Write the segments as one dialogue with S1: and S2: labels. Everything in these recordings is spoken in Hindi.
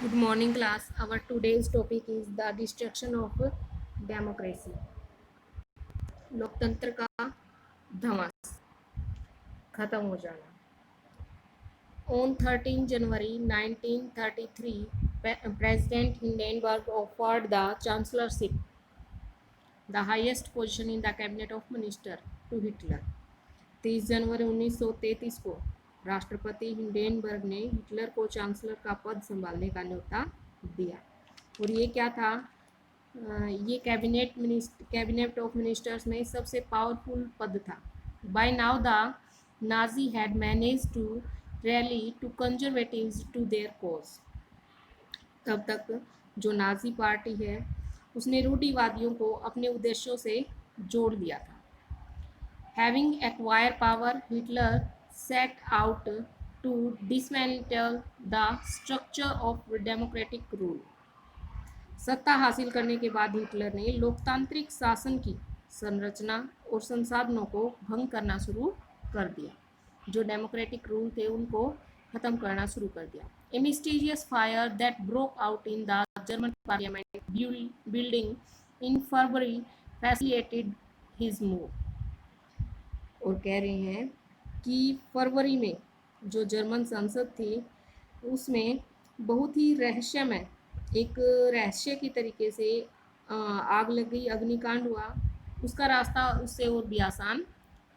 S1: Good morning, class. Our today's topic is the destruction of democracy. लोकतंत्र का ध्वंस, खत्म हो जाना. On 13 January 1933, President Hindenburg offered the chancellorship, the highest position in the cabinet of minister, to Hitler. 30 जनवरी 1933 को राष्ट्रपति हिंडेनबर्ग ने हिटलर को चांसलर का पद संभालने का न्योता दिया. और ये क्या था? ये कैबिनेट ऑफ मिनिस्टर्स में सबसे पावरफुल पद था. By now the Nazi had managed to rally to conservatives to their cause. तब तक जो नाजी पार्टी है उसने रूढ़िवादियों को अपने उद्देश्यों से जोड़ लिया था. Having acquired power, Hitler set out to dismantle the structure of democratic rule. सत्ता हासिल करने के बाद हिटलर ने लोकतांत्रिक शासन की संरचना और संसाधनों को भंग करना शुरू कर दिया. जो डेमोक्रेटिक रूल थे उनको खत्म करना शुरू कर दिया. A mysterious fire that broke out in the German parliament building in February facilitated his move. और कह रहे हैं कि फरवरी में जो जर्मन संसद थी उसमें बहुत ही रहस्यमय एक रहस्य की तरीके से आग लग गई, अग्निकांड हुआ. उसका रास्ता उससे और भी आसान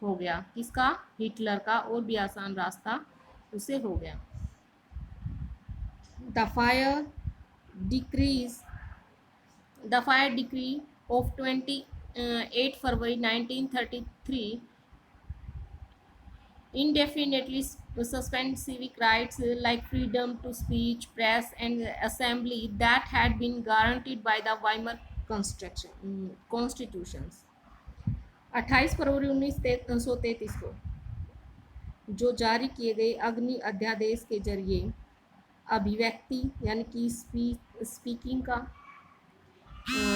S1: हो गया. किसका? हिटलर का और भी आसान रास्ता उससे हो गया. The fire decree of 28 February 1933 indefinitely suspend civic rights like freedom to speech, press, and assembly that had been guaranteed by the Weimar constitutions. 28 फरवरी 1933 को जो जारी किए गए अग्नि अध्यादेश के जरिए अभिव्यक्ति यानी कि स्पीकिंग का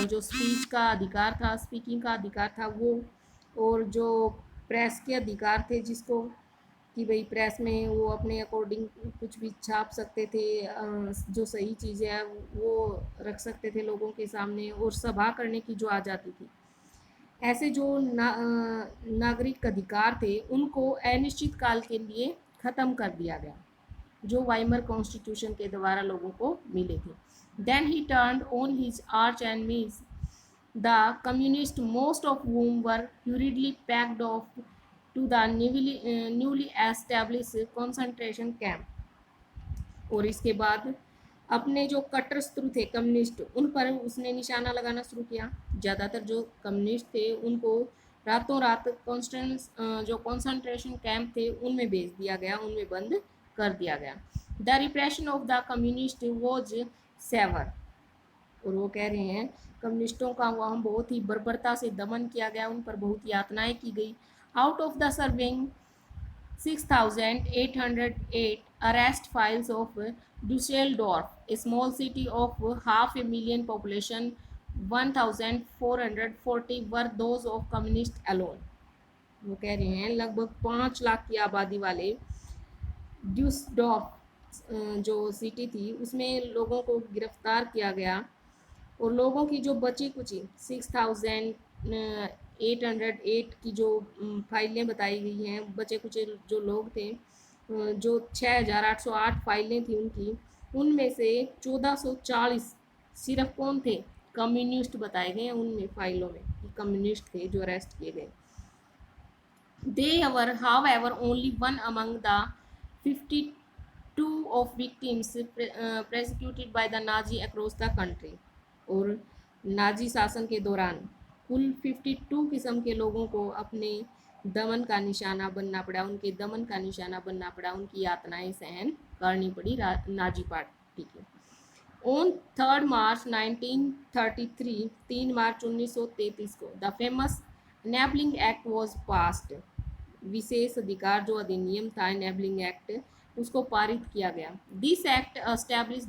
S1: जो स्पीच का अधिकार था, स्पीकिंग का अधिकार था वो, और जो प्रेस के अधिकार थे जिसको कि भाई प्रेस में वो अपने अकॉर्डिंग कुछ भी छाप सकते थे, जो सही चीज़ें हैं वो रख सकते थे लोगों के सामने, और सभा करने की जो आज़ादी थी. ऐसे जो नागरिक अधिकार थे उनको अनिश्चित काल के लिए ख़त्म कर दिया गया जो वाइमर कॉन्स्टिट्यूशन के द्वारा लोगों को मिले थे. Then he turned on his arch enemies the communist, most of whom were hurriedly packed off to the newly established concentration camp. और इसके बाद अपने जो कट्टर शत्रु थे कम्युनिस्ट उन पर उसने निशाना लगाना शुरू किया. ज़्यादातर जो कम्युनिस्ट थे उनको रातों रात जो कॉन्सेंट्रेशन कैंप थे उनमें भेज दिया गया, उनमें बंद कर दिया गया. The repression of the communist was severe. और वो कह रहे हैं कम्युनिस्टों का वहाँ बहुत ही बर्बरता से दमन किया गया, उन पर बहुत यातनाएं की गई. Out of the serving 6,808 arrest files of Dusseldorf, a small city of 500,000 population, 1,440 were those of communist alone. वो कह रहे हैं लगभग 5 लाख की आबादी वाले ड्यूसडॉर्फ जो सिटी थी उसमें लोगों को गिरफ्तार किया गया, और लोगों की जो बची कुची 6,808 की जो फाइलें बताई गई हैं, बचे कुचे जो लोग थे, जो 6,808 फाइलें थी उनकी, उनमें से 1,440 सिर्फ कौन थे? कम्युनिस्ट बताए गए हैं उनमें फाइलों में कि कम्युनिस्ट थे जो अरेस्ट किए गए. They were, however, only one among the 52 of victims persecuted by the Nazi across the country. और नाजी शासन के दौरान कुल 52 किस्म के लोगों को अपने दमन का निशाना बनना पड़ा, उनके दमन का निशाना बनना पड़ा, उनकी यातनाएं सहन करनी पड़ी नाजी पार्टी की. On 3 मार्च 1933, 3 मार्च 1933 को the famous enabling act was passed. विशेष अधिकार जो अधिनियम था एनेबलिंग एक्ट उसको पारित किया गया. This act establish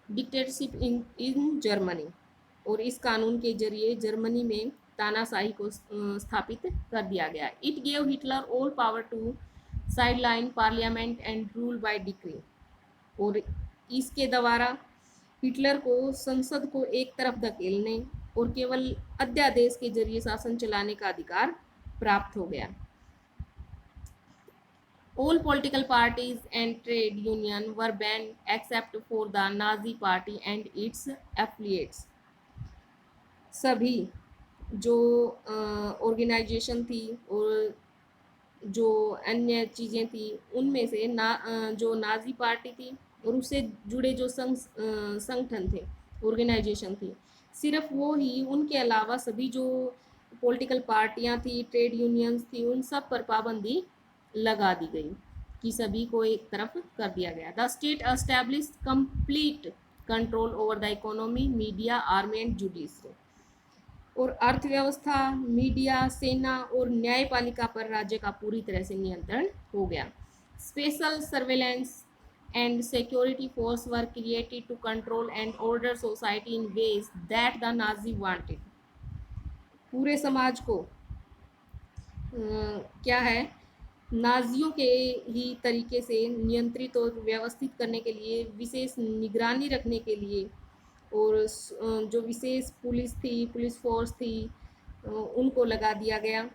S1: dictatorship in Germany. और इस कानून के जरिए जर्मनी में तानाशाही को स्थापित कर दिया गया. It gave Hitler all power to sideline parliament and rule by decree. और इसके द्वारा हिटलर को संसद को एक तरफ धकेलने और केवल अध्यादेश के जरिए शासन चलाने का अधिकार प्राप्त हो गया। All political parties and trade union were banned except for the Nazi party and its affiliates. सभी जो ऑर्गेनाइजेशन थी और जो अन्य चीज़ें थी उनमें से जो नाजी पार्टी थी और उससे जुड़े जो संगठन थे, ऑर्गेनाइजेशन थी, सिर्फ वो ही, उनके अलावा सभी जो पॉलिटिकल पार्टियां थी, ट्रेड यूनियंस थी, उन सब पर पाबंदी लगा दी गई कि सभी को एक तरफ कर दिया गया। The state establish complete control over the economy, media, army and judiciary. और अर्थव्यवस्था, मीडिया, सेना और न्यायपालिका पर राज्य का पूरी तरह से नियंत्रण हो गया। Special surveillance and security force were created to control and order society in ways that the Nazi wanted. पूरे समाज को क्या है, नाजियों के ही तरीके से नियंत्रित और व्यवस्थित करने के लिए, विशेष निगरानी रखने के लिए, और जो विशेष पुलिस थी, पुलिस फोर्स थी, उनको लगा दिया गया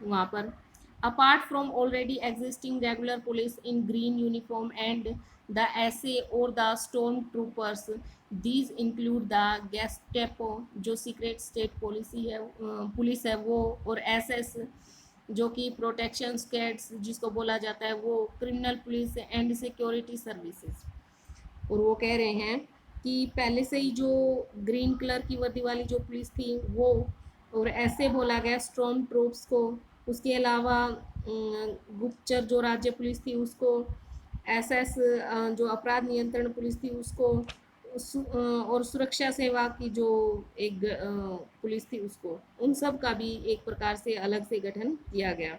S1: वहाँ पर। Apart from already existing regular police in green uniform and the SA और the storm troopers, these include the Gestapo जो सीक्रेट स्टेट पुलिस है वो, और एसएस जो कि प्रोटेक्शन स्क्वाड्स जिसको बोला जाता है वो, criminal police and security services. और वो कह रहे हैं कि पहले से ही जो ग्रीन कलर की वर्दी वाली जो पुलिस थी वो, और ऐसे बोला गया स्टॉर्म ट्रूप्स को, उसके अलावा गुप्तचर जो राज्य पुलिस थी उसको, एसएस जो अपराध नियंत्रण पुलिस थी उसको, और सुरक्षा सेवा की जो एक पुलिस थी उसको, उन सब का भी एक प्रकार से अलग से गठन किया गया।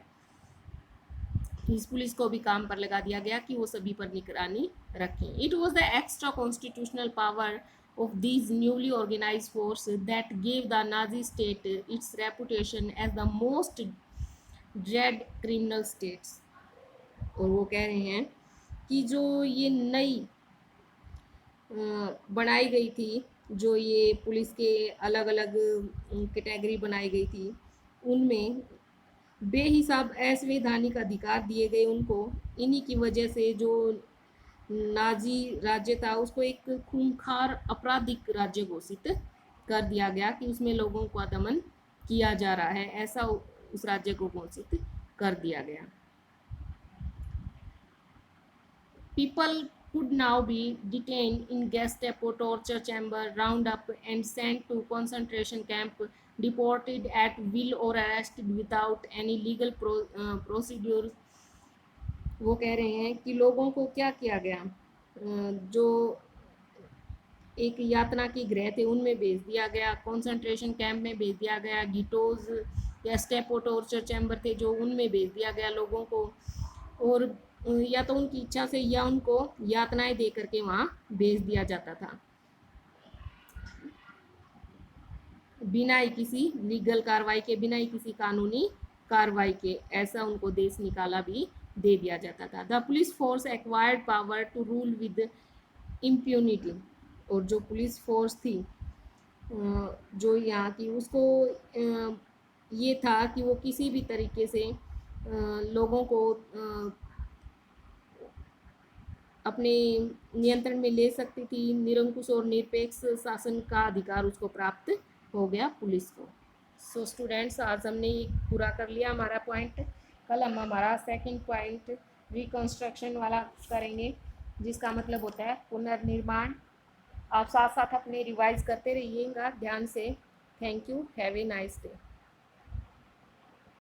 S1: इस पुलिस को भी काम पर लगा दिया गया कि वो सभी पर निगरानी रखें। It was the extra constitutional power of these newly organized forces that gave the Nazi state its reputation as the most dread criminal states। और वो कह रहे हैं कि जो ये नई बनाई गई थी, जो ये पुलिस के अलग अलग कैटेगरी बनाई गई थी, उनमें बेहिसाब असंवैधानिक अधिकार दिए गए उनको। इन्हीं की वजह से जो नाजी राज्य था उसको एक खूंखार आपराधिक राज्य घोषित कर दिया गया कि उसमें लोगों का दमन किया जा रहा है, ऐसा उस राज्य को घोषित कर दिया गया। People could now be detained in Gestapo torture chamber, round up and sent to concentration camp, deported at will or arrested without any legal procedure। वो कह रहे हैं कि लोगों को क्या किया गया, जो एक यातना की गृह थे उनमें भेज दिया गया, कॉन्सेंट्रेशन कैंप में भेज दिया गया, गिटोज या स्टेपो टॉर्चर चैम्बर थे जो उनमें भेज दिया गया लोगों को, और या तो उनकी इच्छा से या उनको यातनाएं दे करके वहाँ भेज दिया जाता था, बिना ही किसी लीगल कार्रवाई के, बिना ही किसी कानूनी कार्रवाई के, ऐसा उनको देश निकाला भी दे दिया जाता था। The police force acquired power to rule with impunity. और जो पुलिस फोर्स थी जो यहाँ की, उसको ये था कि वो किसी भी तरीके से लोगों को अपने नियंत्रण में ले सकती थी। निरंकुश और निरपेक्ष शासन का अधिकार उसको प्राप्त हो गया पुलिस को। सो स्टूडेंट्स, आज हमने ये पूरा कर लिया हमारा पॉइंट। कल हम हमारा सेकंड पॉइंट रिकंस्ट्रक्शन वाला करेंगे, जिसका मतलब होता है पुनर्निर्माण। आप साथ साथ अपने रिवाइज करते रहिएगा ध्यान से। Thank you, have a nice day.